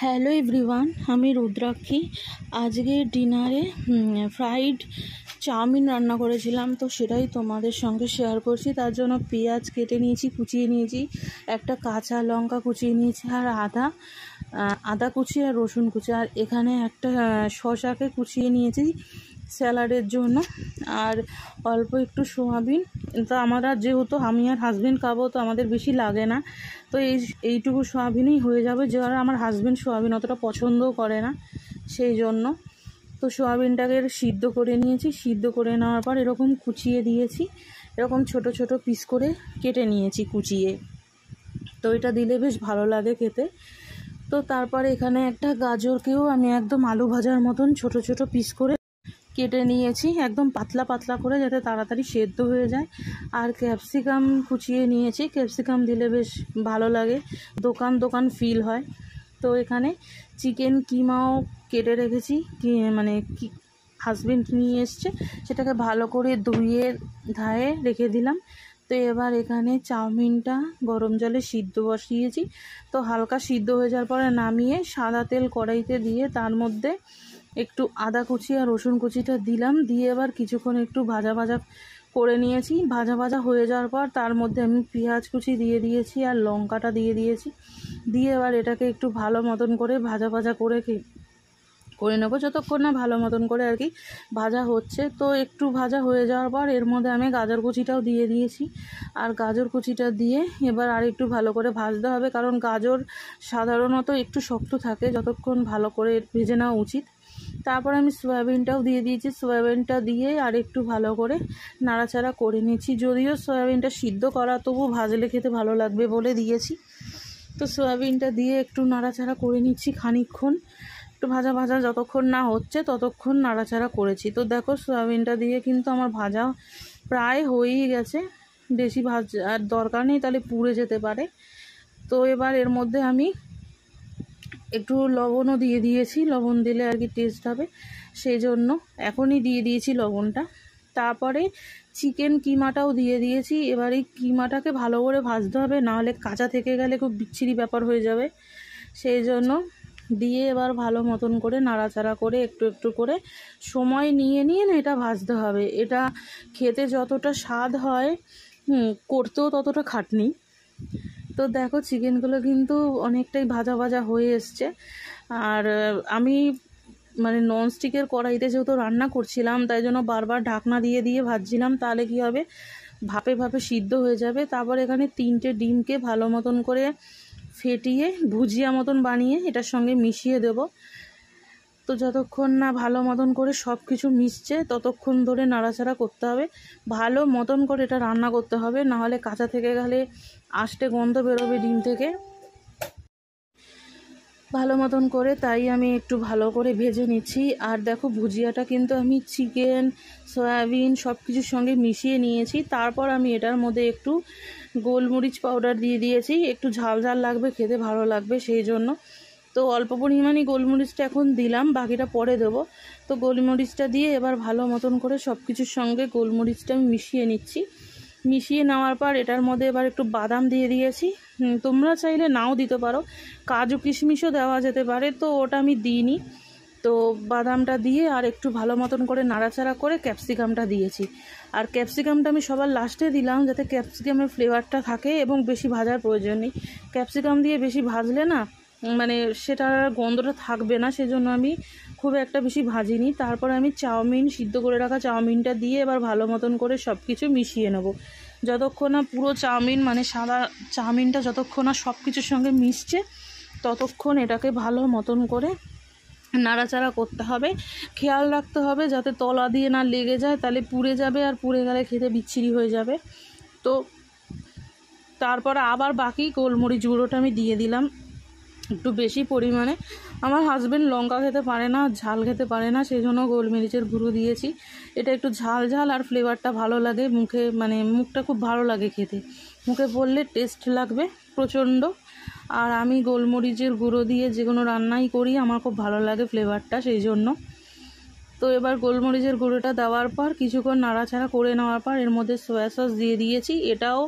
Hello everyone, আমি রুদ্রাক্ষী। আজকে ডিনারে ফ্রাইড চাউমিন রান্না করেছিলাম, তো সেটাই তোমাদের সঙ্গে শেয়ার করছি। তার জন্য পেঁয়াজ কেটে নিয়েছি, কুচিয়ে নিয়েছি, একটা কাঁচা লঙ্কা কুচিয়ে নিয়েছি, আর আদা কুচি আর রসুন কুচি, আর এখানে একটা শসাকে কুচিয়ে নিয়েছি স্যালাডের জন্য, আর অল্প একটু সোয়াবিন। তো আমরা যেহেতু আমি আর হাজব্যান্ড খাবো, তো আমাদের বেশি লাগে না, তো এইটুকু সোয়াবিনই হয়ে যাবে। যারা আমার হাজব্যান্ড সোয়াবিন অতটা পছন্দও করে না, সেই জন্য তো সোয়াবিনটাকে সিদ্ধ করে নিয়েছি। সিদ্ধ করে নেওয়ার পর এরকম কুচিয়ে দিয়েছি, এরকম ছোট ছোট পিস করে কেটে নিয়েছি কুচিয়ে, তো এটা দিলে বেশ ভালো লাগে খেতে। তো তারপরে এখানে একটা গাজরকেও আমি একদম আলু ভাজার মতন ছোট ছোট পিস করে কেটে নিয়েছি, একদম পাতলা পাতলা করে, যাতে তাড়াতাড়ি সেদ্ধ হয়ে যায়। আর ক্যাপসিকাম কুচিয়ে নিয়েছি, ক্যাপসিকাম দিলে বেশ ভালো লাগে, দোকান দোকান ফিল হয়। তো এখানে চিকেন কিমাও কেটে রেখেছি, হাজবেন্ড নিয়ে এসছে, সেটাকে ভালো করে ধুয়ে ধায়ে রেখে দিলাম। তো এবার এখানে চাউমিনটা গরম জলে সিদ্ধ বসিয়েছি, তো হালকা সিদ্ধ হয়ে যাওয়ার পরে নামিয়ে সাদা তেল কড়াইতে দিয়ে তার মধ্যে একটু আদা কুচি আর রসুন কুচিটা দিলাম, দিয়ে এবার কিছুক্ষণ একটু ভাজা ভাজা করে নিয়েছি। ভাজা ভাজা হয়ে যাওয়ার পর তার মধ্যে আমি পেঁয়াজ কুচি দিয়ে দিয়েছি আর লঙ্কাটা দিয়ে দিয়েছি, দিয়ে এবার এটাকে একটু ভালো মতন করে ভাজা ভাজা করে নেবো, যতক্ষণ না ভালো মতন করে আর কি ভাজা হচ্ছে। তো একটু ভাজা হয়ে যাওয়ার পর এর মধ্যে আমি গাজর কুচিটাও দিয়ে দিয়েছি, আর গাজর কুচিটা দিয়ে এবার আর একটু ভালো করে ভাজতে হবে, কারণ গাজর সাধারণত একটু শক্ত থাকে, যতক্ষণ ভালো করে ভেজে নেওয়া উচিত। তারপর আমি সয়াবিনটাও দিয়ে দিয়েছি, সয়াবিনটা দিয়ে আর একটু ভালো করে নাড়াচাড়া করে নিয়েছি। যদিও সয়াবিনটা সিদ্ধ করা, তবু ভাজলে খেতে ভালো লাগবে বলে দিয়েছি। তো সয়াবিনটা দিয়ে একটু নাড়াচাড়া করে নিচ্ছি খানিকক্ষণ, একটু ভাজা ভাজা যতক্ষণ না হচ্ছে ততক্ষণ নাড়াচাড়া করেছি। তো দেখো সয়াবিনটা দিয়ে কিন্তু আমার ভাজা প্রায় হয়েই গেছে, বেশি ভাজার দরকার নেই, তাহলে পুড়ে যেতে পারে। তো এবার এর মধ্যে আমি একটু লবণও দিয়ে দিয়েছি, লবণ দিলে আর কি টেস্ট হবে, সেই জন্য এখনই দিয়ে দিয়েছি লবণটা। তারপরে চিকেন কিমাটাও দিয়ে দিয়েছি। এবার এই কিমাটাকে ভালো করে ভাজতে হবে, নাহলে কাঁচা থেকে গেলে খুব বিচ্ছিরি ব্যাপার হয়ে যাবে, সেই জন্য দিয়ে এবার ভালো মতন করে নাড়াচাড়া করে একটু একটু করে সময় নিয়ে নিয়ে না এটা ভাজতে হবে। এটা খেতে যতটা স্বাদ হয়, করতেও ততটা খাটনি। তো দেখো চিকেনগুলো কিন্তু অনেকটাই ভাজা ভাজা হয়ে এসছে, আর আমি ননস্টিকের কড়াইতে যেহেতু রান্না করছিলাম, তাই জন্য বারবার ঢাকনা দিয়ে দিয়ে ভাজছিলাম, তাহলে কি হবে, ভাপে ভাপে সিদ্ধ হয়ে যাবে। তারপর এখানে 3টে ডিমকে ভালো মতন করে ফেটিয়ে ভুজিয়া মতন বানিয়ে এটার সঙ্গে মিশিয়ে দেব। তো যতক্ষণ না ভালো মতন করে সব কিছু মিশছে ততক্ষণ ধরে নাড়াচাড়া করতে হবে, ভালো মতন করে এটা রান্না করতে হবে, নাহলে কাঁচা থেকে গেলে আষ্টে গন্ধ বেরোবে ডিম থেকে। ভালো মতন করে তাই আমি একটু ভালো করে ভেজে নিচ্ছি। আর দেখো ভুজিয়াটা কিন্তু আমি চিকেন সয়াবিন সব কিছুর সঙ্গে মিশিয়ে নিয়েছি। তারপর আমি এটার মধ্যে একটু গোলমরিচ পাউডার দিয়ে দিয়েছি, একটু ঝাল ঝাল লাগবে, খেতে ভালো লাগবে সেই জন্য। তো অল্প পরিমাণে গোলমরিচটা এখন দিলাম, বাকিটা পরে দেবো। তো গোলমরিচটা দিয়ে এবার ভালো মতন করে সব কিছুর সঙ্গে গোলমরিচটা আমি মিশিয়ে নিচ্ছি। মিশিয়ে নেওয়ার পর এটার মধ্যে এবার একটু বাদাম দিয়ে দিয়েছি, তোমরা চাইলে নাও দিতে পারো, কাজু কিশমিশও দেওয়া যেতে পারে, তো ওটা আমি দিইনি। তো বাদামটা দিয়ে আর একটু ভালো মতন করে নাড়াচাড়া করে ক্যাপসিকামটা দিয়েছি, আর ক্যাপসিকামটা আমি সবার লাস্টে দিলাম, যাতে ক্যাপসিকামের ফ্লেভারটা থাকে এবং বেশি ভাজার প্রয়োজন নেই। ক্যাপসিকাম দিয়ে বেশি ভাজলে না সেটার গন্ধটা থাকবে না, সেজন্য আমি খুব একটা বেশি ভাজিনি। তারপর আমি সিদ্ধ করে রাখা চাউমিনটা দিয়ে এবার ভালো মতন করে সব কিছু মিশিয়ে নেব, যতক্ষণ না পুরো চাউমিন সাদা চাউমিনটা যতক্ষণ না সব কিছুর সঙ্গে মিশছে ততক্ষণ এটাকে ভালো মতন করে নাড়াচাড়া করতে হবে। খেয়াল রাখতে হবে যাতে তলা দিয়ে না লেগে যায়, তাহলে পুড়ে যাবে, আর পুড়ে গেলে খেতে বিচ্ছিরি হয়ে যাবে। তো তারপর আবার বাকি গোলমরিচ গুঁড়োটা আমি দিয়ে দিলাম একটু বেশি পরিমাণে। আমার হাজব্যান্ড লঙ্কা খেতে পারে না, ঝাল খেতে পারে না, সেই জন্য গোলমরিচের গুঁড়ো দিয়েছি। এটা একটু ঝাল ঝাল আর ফ্লেভারটা ভালো লাগে, মুখটা খুব ভালো লাগে খেতে, মুখে পড়লে টেস্ট লাগবে প্রচণ্ড। আর আমি গোলমরিচের গুঁড়ো দিয়ে যে কোনো রান্নাই করি, আমার খুব ভালো লাগে ফ্লেভারটা, সেই জন্য। তো এবার গোলমরিচের গুঁড়োটা দেওয়ার পর কিছুক্ষণ নাড়াচাড়া করে নেওয়ার পর এর মধ্যে সয়া সস দিয়ে দিয়েছি। এটাও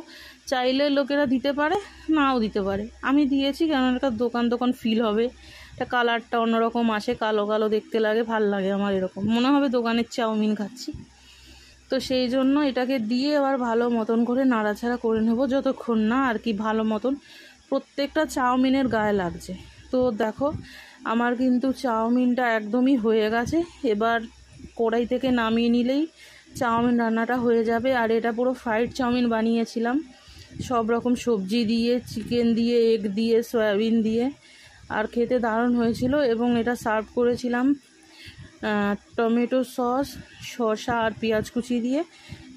চাইলে লোকেরা দিতে পারে, নাও দিতে পারে, আমি দিয়েছি কারণ এটা দোকান দোকান ফিল হবে, এটা কালারটা অন্যরকম আসে, কালো কালো দেখতে লাগে, ভাল লাগে আমার, এরকম মনে হবে দোকানের চাউমিন খাচ্ছি। তো সেই জন্য এটাকে দিয়ে আবার ভালো মতন করে নাড়াচাড়া করে নেব, যতক্ষণ না আর কি ভালো মতন প্রত্যেকটা চাউমিনের গায়ে লাগছে। তো দেখো আমার কিন্তু চাউমিনটা একদমই হয়ে গেছে। এবার কড়াই থেকে নামিয়ে নিলেই চাউমিন রান্নাটা হয়ে যাবে। আর এটা পুরো ফ্রাইড চাউমিন বানিয়েছিলাম, সব রকম সবজি দিয়ে, চিকেন দিয়ে, এগ দিয়ে, সয়াবিন দিয়ে, আর খেতে দারুণ হয়েছিল। এবং এটা সার্ভ করেছিলাম টমেটো সস, শসা আর পেঁয়াজ কুচি দিয়ে।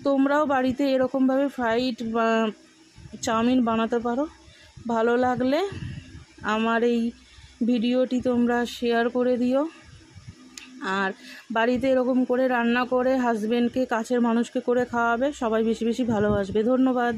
তোমরাও বাড়িতে এরকমভাবে ফ্রাইড চাউমিন বানাতে পারো। ভালো লাগলে আমার এই ভিডিওটি তোমরা শেয়ার করে দিও, আর বাড়িতে এরকম করে রান্না করে হাজবেন্ডকে, কাছের মানুষকে করে খাওয়াবে, সবাই বেশি বেশি ভালোবাসবে। ধন্যবাদ।